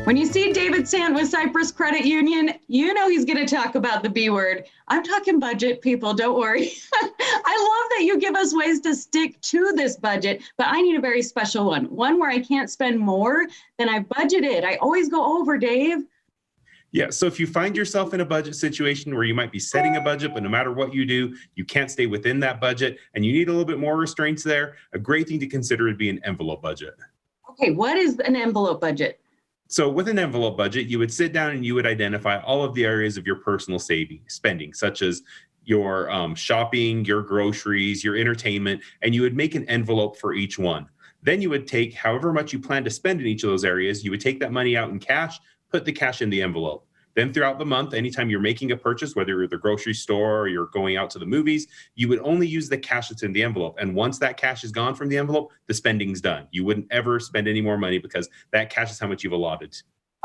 When you see David Sant with Cyprus Credit Union, you know he's going to talk about the B word. I'm talking budget, people, don't worry. I love that you give us ways to stick to this budget, but I need a very special one where I can't spend more than I budgeted. I always go over, Dave. Yeah, so if you find yourself in a budget situation where you might be setting a budget, but no matter what you do, you can't stay within that budget and you need a little bit more restraints there, a great thing to consider would be an envelope budget. Okay, what is an envelope budget? So with an envelope budget, you would sit down and you would identify all of the areas of your personal spending, such as your shopping, your groceries, your entertainment, and you would make an envelope for each one. Then you would take however much you plan to spend in each of those areas, you would take that money out in cash, put the cash in the envelope. Then throughout the month, anytime you're making a purchase, whether you're at the grocery store or you're going out to the movies, you would only use the cash that's in the envelope. And once that cash is gone from the envelope, the spending's done. You wouldn't ever spend any more money because that cash is how much you've allotted.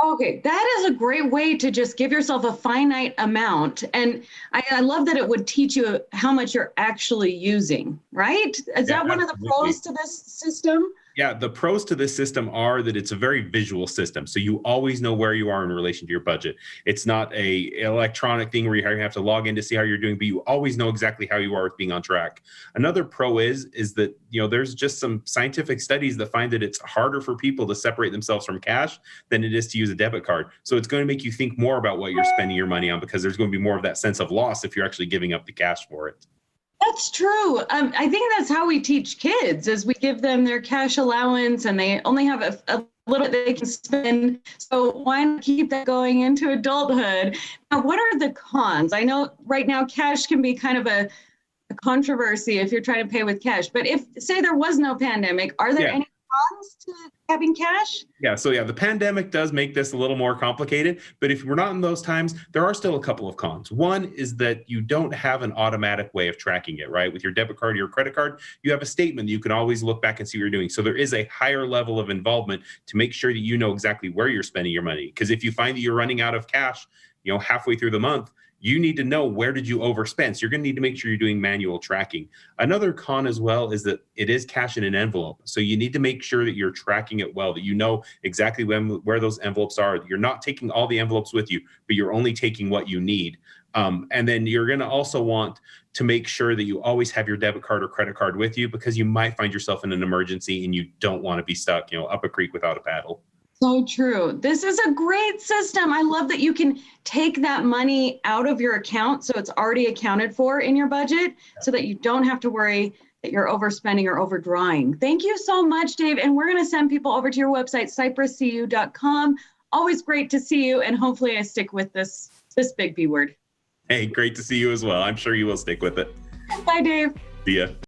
Okay, that is a great way to just give yourself a finite amount. And I love that it would teach you how much you're actually using, right? Is that one of the pros to this system? Yeah, the pros to this system are that it's a very visual system. So you always know where you are in relation to your budget. It's not a electronic thing where you have to log in to see how you're doing, but you always know exactly how you are with being on track. Another pro is that, there's just some scientific studies that find that it's harder for people to separate themselves from cash than it is to use a debit card. So it's going to make you think more about what you're spending your money on because there's going to be more of that sense of loss if you're actually giving up the cash for it. That's true. I think that's how we teach kids is we give them their cash allowance and they only have a little they can spend. So why not keep that going into adulthood? Now, what are the cons? I know right now cash can be kind of a controversy if you're trying to pay with cash. But if, say, there was no pandemic, are there any cons to having cash? So the pandemic does make this a little more complicated, but if we're not in those times, there are still a couple of cons. One is that you don't have an automatic way of tracking it, right? With your debit card or your credit card, you have a statement that you can always look back and see what you're doing. So there is a higher level of involvement to make sure that you know exactly where you're spending your money. Because if you find that you're running out of cash, halfway through the month, you need to know where did you overspend. So you're going to need to make sure you're doing manual tracking. Another con as well is that it is cash in an envelope. So you need to make sure that you're tracking it well, that you know exactly where those envelopes are. You're not taking all the envelopes with you, but you're only taking what you need. And then you're going to also want to make sure that you always have your debit card or credit card with you because you might find yourself in an emergency and you don't want to be stuck, up a creek without a paddle. So true. This is a great system. I love that you can take that money out of your account so it's already accounted for in your budget so that you don't have to worry that you're overspending or overdrawing. Thank you so much, Dave. And we're going to send people over to your website, cypruscu.com. Always great to see you. And hopefully I stick with this big B word. Hey, great to see you as well. I'm sure you will stick with it. Bye, Dave. See ya.